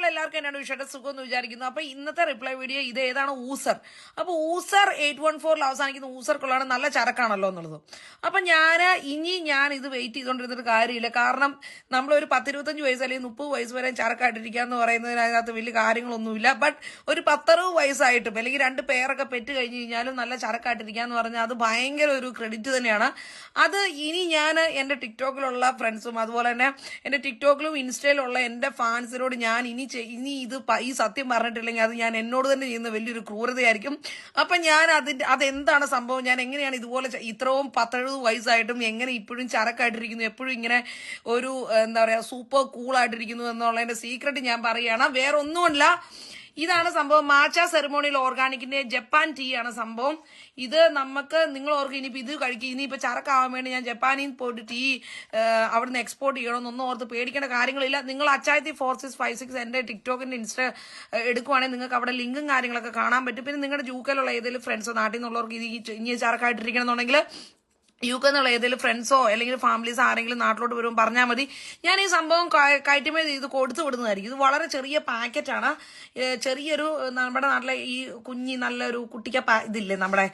എല്ലാവർക്കും എന്നാണ് വിഷയത്തെ സുഖം എന്ന് വിചാരിക്കുന്നു. അപ്പൊ ഇന്നത്തെ റിപ്ലൈ വീഡിയോ ഇത് ഏതാണ് ഊസർ. അപ്പൊ ഊസർ 814 അവസാനിക്കുന്ന ഊസർക്കുള്ളതാണ് നല്ല ചരക്കാണല്ലോ എന്നുള്ളത്. അപ്പൊ ഞാൻ ഇത് വെയിറ്റ് ചെയ്തുകൊണ്ടിരുന്നിട്ട് കാര്യമില്ല. കാരണം നമ്മളൊരു 10-25 വയസ്സ് അല്ലെങ്കിൽ 30 വയസ്സ് വരെ ചരക്കായിട്ടിരിക്കുക എന്ന് പറയുന്നതിന് അതിനകത്ത് വലിയ കാര്യങ്ങളൊന്നുമില്ല. ബട്ട് ഒരു 10-60 വയസ്സായിട്ടും അല്ലെങ്കിൽ 2 പേരൊക്കെ പെറ്റ് കഴിഞ്ഞ് കഴിഞ്ഞാലും നല്ല ചരക്കായിട്ടിരിക്കുക എന്ന് പറഞ്ഞാൽ അത് ഭയങ്കര ഒരു ക്രെഡിറ്റ് തന്നെയാണ്. അത് ഇനി ഞാൻ എന്റെ ടിക്ടോക്കിലുള്ള ഫ്രണ്ട്സും അതുപോലെ തന്നെ എന്റെ ടിക്ടോക്കിലും ഇൻസ്റ്റയിലുള്ള എന്റെ ഫാൻസിനോട് ഞാൻ ഇനി ഈ സത്യം പറഞ്ഞിട്ടില്ലെങ്കിൽ അത് ഞാൻ എന്നോട് തന്നെ ചെയ്യുന്ന വലിയൊരു ക്രൂരതയായിരിക്കും. അപ്പൊ ഞാൻ അതെന്താണ് സംഭവം, ഞാൻ എങ്ങനെയാണ് ഇതുപോലെ ഇത്രയും 10-70 വയസ്സായിട്ടും എങ്ങനെ ഇപ്പോഴും ചരക്കായിട്ടിരിക്കുന്നു, എപ്പോഴും ഇങ്ങനെ ഒരു എന്താ പറയാ സൂപ്പർ കൂളായിട്ടിരിക്കുന്നു എന്നുള്ളതിന്റെ സീക്രട്ട് ഞാൻ പറയുകയാണ്. വേറെ ഒന്നുമല്ല, ഇതാണ് സംഭവം. മാച്ച സെറിമോണിയിൽ ഓർഗാനിക്കിന്റെ ജപ്പാൻ ടീ ആണ് സംഭവം. ഇത് നമുക്ക് നിങ്ങൾ ഓർക്കും ഇനിയിപ്പോൾ ഇത് കഴിക്കും, ഇനിയിപ്പോൾ ചരക്കാവാൻ വേണ്ടി ഞാൻ ജപ്പാനിൽ പോയിട്ട് ടീ അവിടുന്ന് എക്സ്പോർട്ട് ചെയ്യണമെന്നൊന്നും ഓർത്ത് പേടിക്കേണ്ട കാര്യങ്ങളില്ല. നിങ്ങൾ അച്ചായത്തി 4656 എന്റെ ടിക്ടോക്കിന്റെ ഇൻസ്റ്റ എടുക്കുവാണെങ്കിൽ നിങ്ങൾക്ക് അവിടെ ലിങ്കും കാര്യങ്ങളൊക്കെ കാണാൻ പറ്റും. പിന്നെ നിങ്ങളുടെ ജൂക്കയിലുള്ള ഏതെങ്കിലും ഫ്രണ്ട്സോ നാട്ടിൽ നിന്നുള്ളവർക്ക് ഇനി ചരക്കായിട്ടിരിക്കണം എന്നുണ്ടെങ്കിൽ യുക്കെന്നുള്ള ഏതെങ്കിലും ഫ്രണ്ട്സോ അല്ലെങ്കിൽ ഫാമിലീസോ ആരെങ്കിലും നാട്ടിലോട്ട് വരുമ്പോൾ പറഞ്ഞാൽ മതി. ഞാൻ ഈ സംഭവം കയറ്റുമതി ഇത് കൊടുത്തു വിടുന്നതായിരിക്കും. ഇത് വളരെ ചെറിയ പാക്കറ്റാണ്. ചെറിയൊരു നമ്മുടെ നാട്ടിലെ ഈ നല്ലൊരു കുട്ടിക്ക ഇതില്ലേ നമ്മുടെ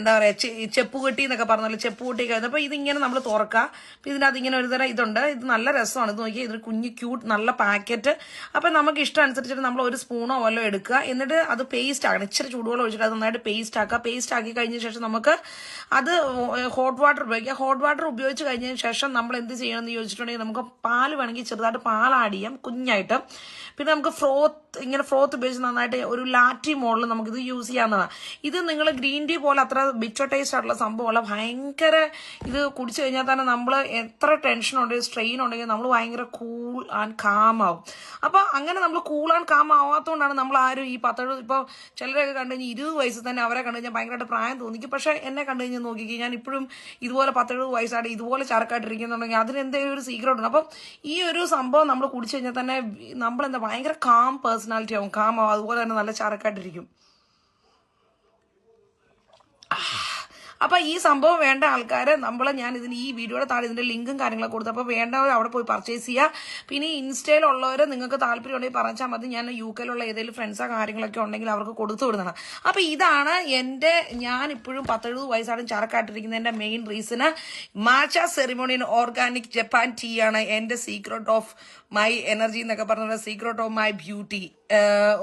എന്താ പറയുക ചെപ്പുകെട്ടി എന്നൊക്കെ പറഞ്ഞല്ലോ, ചെപ്പുകുട്ടിയൊക്കെ. അപ്പോൾ ഇതിങ്ങനെ നമ്മൾ തുറക്കുക. അപ്പോൾ ഇതിനകത്ത് ഇങ്ങനെ ഒരു തരം ഇതുണ്ട്. ഇത് നല്ല രസമാണ്. ഇത് നോക്കിയാൽ ഇതൊരു ക്യൂട്ട് നല്ല പാക്കറ്റ്. അപ്പം നമുക്ക് ഇഷ്ടം അനുസരിച്ചിട്ട് നമ്മൾ ഒരു സ്പൂണോ വല്ലോ എടുക്കുക. എന്നിട്ട് അത് പേസ്റ്റ് ആക്കണം. ഇച്ചിരി ചൂടുവെള്ളം ഒഴിച്ചിട്ട് അത് നന്നായിട്ട് പേസ്റ്റ് ആക്കുക. പേസ്റ്റ് ആക്കി കഴിഞ്ഞ ശേഷം നമുക്ക് അത് ഹോട്ട് വാട്ടർ ഉപയോഗിക്കുക. ഹോട്ട് വാട്ടർ ഉപയോഗിച്ച് കഴിഞ്ഞതിന് ശേഷം നമ്മൾ എന്ത് ചെയ്യണമെന്ന് ചോദിച്ചിട്ടുണ്ടെങ്കിൽ നമുക്ക് പാല് വേണമെങ്കിൽ ചെറുതായിട്ട് പാൽ ആഡ് ചെയ്യാം കുഞ്ഞായിട്ട്. പിന്നെ നമുക്ക് ഫ്രോത്ത് ഉപയോഗിച്ച് നന്നായിട്ട് ഒരു ലാറ്റി മോഡൽ നമുക്കിത് യൂസ് ചെയ്യാവുന്നതാണ്. ഇത് നിങ്ങൾ ഗ്രീൻ ടീ പോലെ അത്ര ബിറ്റർ ടേസ്റ്റ് ആയിട്ടുള്ള സംഭവമല്ല. ഭയങ്കര ഇത് കുടിച്ചു കഴിഞ്ഞാൽ തന്നെ നമ്മൾ എത്ര ടെൻഷൻ ഉണ്ടെങ്കിൽ സ്ട്രെയിൻ ഉണ്ടെങ്കിൽ നമ്മൾ ഭയങ്കര കൂൾ ആൻഡ് കാം ആവും. അപ്പൊ അങ്ങനെ നമ്മൾ കൂൾ ആൻഡ് കാം ആവാത്തതുകൊണ്ടാണ് നമ്മൾ ആരും ഈ 10 ഇപ്പോൾ ചിലരൊക്കെ കണ്ടു കഴിഞ്ഞാൽ 20 വയസ്സിൽ തന്നെ അവരെ കണ്ടു കഴിഞ്ഞാൽ ഭയങ്കരമായിട്ട് പ്രായം തോന്നിക്കും. പക്ഷെ എന്നെ കണ്ടു കഴിഞ്ഞാൽ നോക്കിക്കും ഞാൻ ഇപ്പോഴും ഇതുപോലെ 10-70 വയസ്സായിട്ട് ഇതുപോലെ ചരക്കായിട്ടിരിക്കുന്നുണ്ടെങ്കിൽ അതിന് എന്തെങ്കിലും ഒരു സീക്രട്ട് ഉണ്ട്. അപ്പം ഈ ഒരു സംഭവം നമ്മൾ കുടിച്ചു കഴിഞ്ഞാൽ തന്നെ നമ്മളെന്താ ഭയങ്കര കാം പേഴ്സണാലിറ്റി ആവും, കാം ആവും. അതുപോലെ തന്നെ നല്ല ചരക്കായിട്ടിരിക്കും. അപ്പൊ ഈ സംഭവം വേണ്ട ആൾക്കാരെ ഞാൻ ഇതിന് ഈ വീഡിയോയുടെ താഴെ ഇതിന്റെ ലിങ്കും കാര്യങ്ങളൊക്കെ കൊടുത്തു. അപ്പൊ വേണ്ടവർ അവിടെ പോയി പർച്ചേസ് ചെയ്യുക. പിന്നെ ഇൻസ്റ്റയിലുള്ളവർ നിങ്ങൾക്ക് താല്പര്യം ഉണ്ടെങ്കിൽ പറഞ്ഞാൽ മതി. ഞാൻ യുകെയിലുള്ള ഏതെങ്കിലും ഫ്രണ്ട്സോ കാര്യങ്ങളൊക്കെ ഉണ്ടെങ്കിൽ അവർക്ക് കൊടുത്തു വിടുന്നതാണ്. അപ്പൊ ഇതാണ് ഞാൻ ഇപ്പോഴും 10-70 വയസ്സായിട്ടും ചരക്കായിട്ടിരിക്കുന്ന എന്റെ main reason. Matcha ceremonial organic Japan tea ആണ് എന്റെ സീക്രട്ട് ഓഫ് മൈ എനർജി എന്നൊക്കെ പറഞ്ഞ secret of my beauty.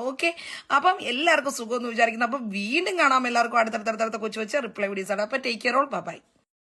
Okay, അപ്പം എല്ലാവർക്കും സുഖം എന്ന് വിചാരിക്കുന്നു. അപ്പം വീണ്ടും കാണാം എല്ലാവർക്കും അടുത്തടുത്ത കൊച്ചു വെച്ച റിപ്ലൈ വീഡിയോസ് ആണ്. അപ്പൊ ടേക്ക് കെയർ ഓൾ, ബൈ.